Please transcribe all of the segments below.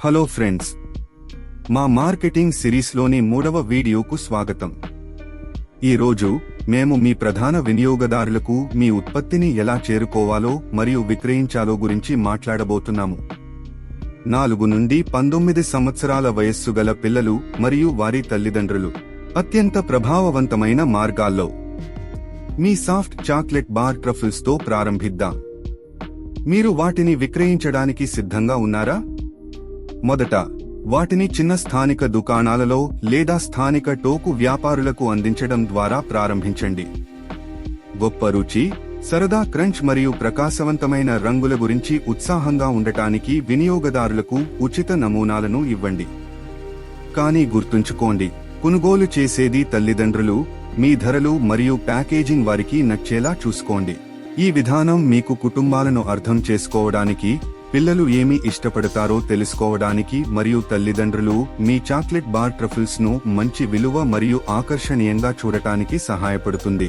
Hello friends, మా marketing సిరీస్లోని 3వ వీడియోకు స్వాగతం. ఈరోజు మేము మీ ప్రధాన వినియోగదారులకు మీ ఉత్పత్తిని ఎలా చేరుకోవాలో మరియు విక్రయించాలో గురించి మాట్లాడబోతున్నాము. 4 నుండి 19 సంవత్సరాల వయస్సు గల పిల్లలు మరియు వారి తల్లిదండ్రులు అత్యంత ప్రభావవంతమైన మార్గాల్లో మీ సాఫ్ట్ చాక్లెట్ బార్ ట్రఫుల్స్తో ప్రారంభిద్దాం. మీరు వాటిని విక్రయించడానికి సిద్ధంగా ఉన్నారా? మొదట వాటిని చిన్న స్థానిక దుకాణాలలో లేదా స్థానిక టోకు వ్యాపారులకు అందించడం ద్వారా ప్రారంభించండి. గొప్ప రుచి, సరదా క్రంచ్ మరియు ప్రకాశవంతమైన రంగుల గురించి ఉత్సాహంగా ఉండటానికి వినియోగదారులకు ఉచిత నమూనాలను ఇవ్వండి. కానీ గుర్తుంచుకోండి, కొనుగోలు చేసేది తల్లిదండ్రులు. మీ ధరలు మరియు ప్యాకేజింగ్ వారికి నచ్చేలా చూసుకోండి. ఈ విధానం మీకు కుటుంబాలను అర్థం చేసుకోవడానికి, పిల్లలు ఏమి ఇష్టపడతారో తెలుసుకోవడానికి మరియు తల్లిదండ్రులు మీ చాక్లెట్ బార్ ట్రఫుల్స్ ను మంచి విలువ మరియు ఆకర్షణీయంగా చూడటానికి సహాయపడుతుంది.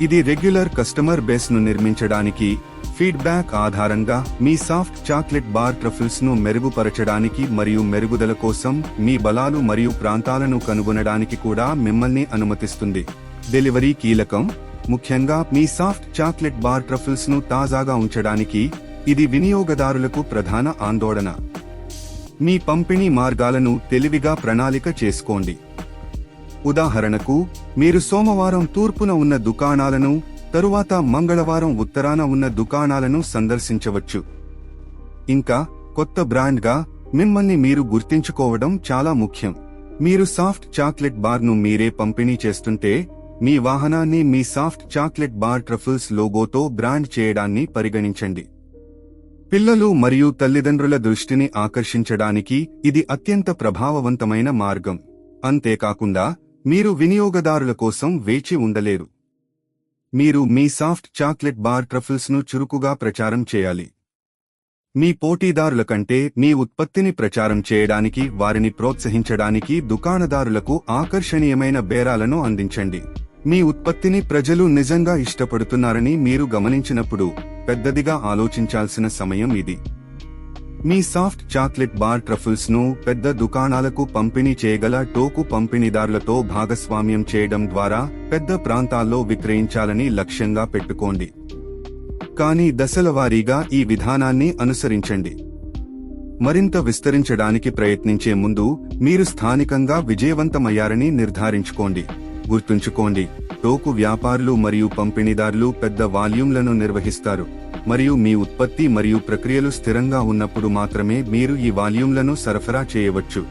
ఇది రెగ్యులర్ కస్టమర్ బేస్ ను నిర్మించడానికి, ఫీడ్బ్యాక్ ఆధారంగా మీ సాఫ్ట్ చాక్లెట్ బార్ ట్రఫుల్స్ ను మెరుగుపరచడానికి మరియు మెరుగుదల కోసం మీ బలాలు మరియు ప్రాంతాలను కనుగొనడానికి కూడా మిమ్మల్ని అనుమతిస్తుంది. డెలివరీ కీలకం. ముఖ్యంగా మీ సాఫ్ట్ చాక్లెట్ బార్ ట్రఫుల్స్ ను తాజాగా ఉంచడానికి ఇది వినియోగదారులకు ప్రధాన ఆందోళన. మీ పంపిణీ మార్గాలను తెలివిగా ప్రణాళిక చేసుకోండి. ఉదాహరణకు, మీరు సోమవారం తూర్పున ఉన్న దుకాణాలను, తరువాత మంగళవారం ఉత్తరాన ఉన్న దుకాణాలను సందర్శించవచ్చు. ఇంకా కొత్త బ్రాండ్గా మిమ్మల్ని మీరు గుర్తించుకోవడం చాలా ముఖ్యం. మీరు సాఫ్ట్ చాక్లెట్ బార్ను మీరే పంపిణీ చేస్తుంటే, మీ వాహనాన్ని మీ సాఫ్ట్ చాక్లెట్ బార్ ట్రఫుల్స్ లోగోతో బ్రాండ్ చేయడాన్ని పరిగణించండి. పిల్లలు మరియు తల్లిదండ్రుల దృష్టిని ఆకర్షించడానికి ఇది అత్యంత ప్రభావవంతమైన మార్గం. అంతేకాకుండా మీరు వినియోగదారుల కోసం వేచి ఉండలేరు. మీరు మీ సాఫ్ట్ చాక్లెట్ బార్ ట్రఫుల్స్ ను చురుకుగా ప్రచారం చేయాలి. మీ పోటీదారుల కంటే మీ ఉత్పత్తిని ప్రచారం చేయడానికి, వారిని ప్రోత్సహించడానికి దుకాణదారులకు ఆకర్షణీయమైన బేరాలను అందించండి. మీ ఉత్పత్తిని ప్రజలు నిజంగా ఇష్టపడుతున్నారని మీరు గమనించినప్పుడు పెద్దదిగా ఆలోచించాల్సిన సమయం ఇది. మీ సాఫ్ట్ చాక్లెట్ బార్ ట్రఫుల్స్ ను పెద్ద దుకాణాలకు పంపిణీ చేయగల టోకు పంపిణీదారులతో భాగస్వామ్యం చేయడం ద్వారా పెద్ద ప్రాంతాల్లో విక్రయించాలని లక్ష్యంగా పెట్టుకోండి. కానీ దశలవారీగా ఈ విధానాన్ని అనుసరించండి. మరింత విస్తరించడానికి ప్రయత్నించే ముందు మీరు స్థానికంగా విజయవంతమయ్యారని నిర్ధారించుకోండి. గుర్తుంచుకోండి, టోకు వ్యాపారులు మరియు పంపిణీదారులు పెద్ద వాల్యూమ్లను నిర్వహిస్తారు, మరియు మీ ఉత్పత్తి మరియు ప్రక్రియలు స్థిరంగా ఉన్నప్పుడు మాత్రమే మీరు ఈ వాల్యూమ్లను సరఫరా చేయవచ్చు.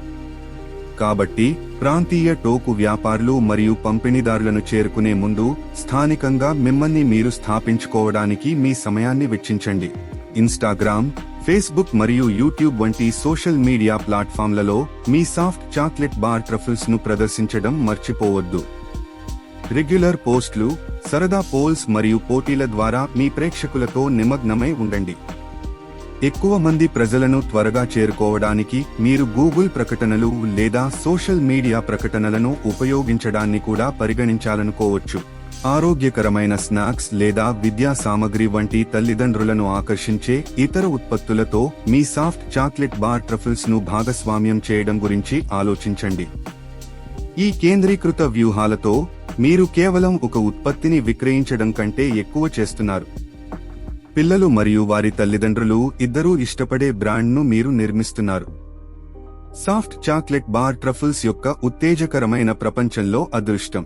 కాబట్టి ప్రాంతీయ టోకు వ్యాపారులు మరియు పంపిణీదారులను చేరుకునే ముందు స్థానికంగా మిమ్మల్ని మీరు స్థాపించుకోవడానికి మీ సమయాన్ని వెచ్చించండి. ఇన్స్టాగ్రామ్, ఫేస్బుక్ మరియు యూట్యూబ్ వంటి సోషల్ మీడియా ప్లాట్ఫామ్లలో మీ సాఫ్ట్ చాక్లెట్ బార్ ట్రఫుల్స్ ను ప్రదర్శించడం మర్చిపోవద్దు. రెగ్యులర్ పోస్టులు, సరదా పోల్స్ మరియు పోటీల ద్వారా మీ ప్రేక్షకులతో నిమగ్నమై ఉండండి. ఎక్కువ మంది ప్రజలను త్వరగా చేరుకోవడానికి మీరు గూగుల్ ప్రకటనలు లేదా సోషల్ మీడియా ప్రకటనలను ఉపయోగించడాన్ని కూడా పరిగణించాలనుకోవచ్చు. ఆరోగ్యకరమైన స్నాక్స్ లేదా విద్యా సామగ్రి వంటి తల్లిదండ్రులను ఆకర్షించే ఇతర ఉత్పత్తులతో మీ సాఫ్ట్ చాక్లెట్ బార్ ట్రఫుల్స్ ను భాగస్వామ్యం చేయడం గురించి ఆలోచించండి. ఈ కేంద్రీకృత వ్యూహాలతో మీరు కేవలం ఒక ఉత్పత్తిని విక్రయించడం కంటే ఎక్కువ చేస్తున్నారు. పిల్లలు మరియు వారి తల్లిదండ్రులు ఇద్దరూ ఇష్టపడే బ్రాండ్ను మీరు నిర్మిస్తున్నారు. సాఫ్ట్ చాక్లెట్ బార్ ట్రఫుల్స్ యొక్క ఉత్తేజకరమైన ప్రపంచంలో అదృష్టం.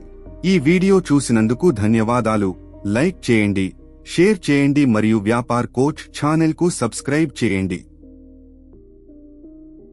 ఈ వీడియో చూసినందుకు ధన్యవాదాలు. లైక్ చేయండి, షేర్ చేయండి మరియు వ్యాపార్ కోచ్ ఛానెల్కు సబ్స్క్రైబ్ చేయండి.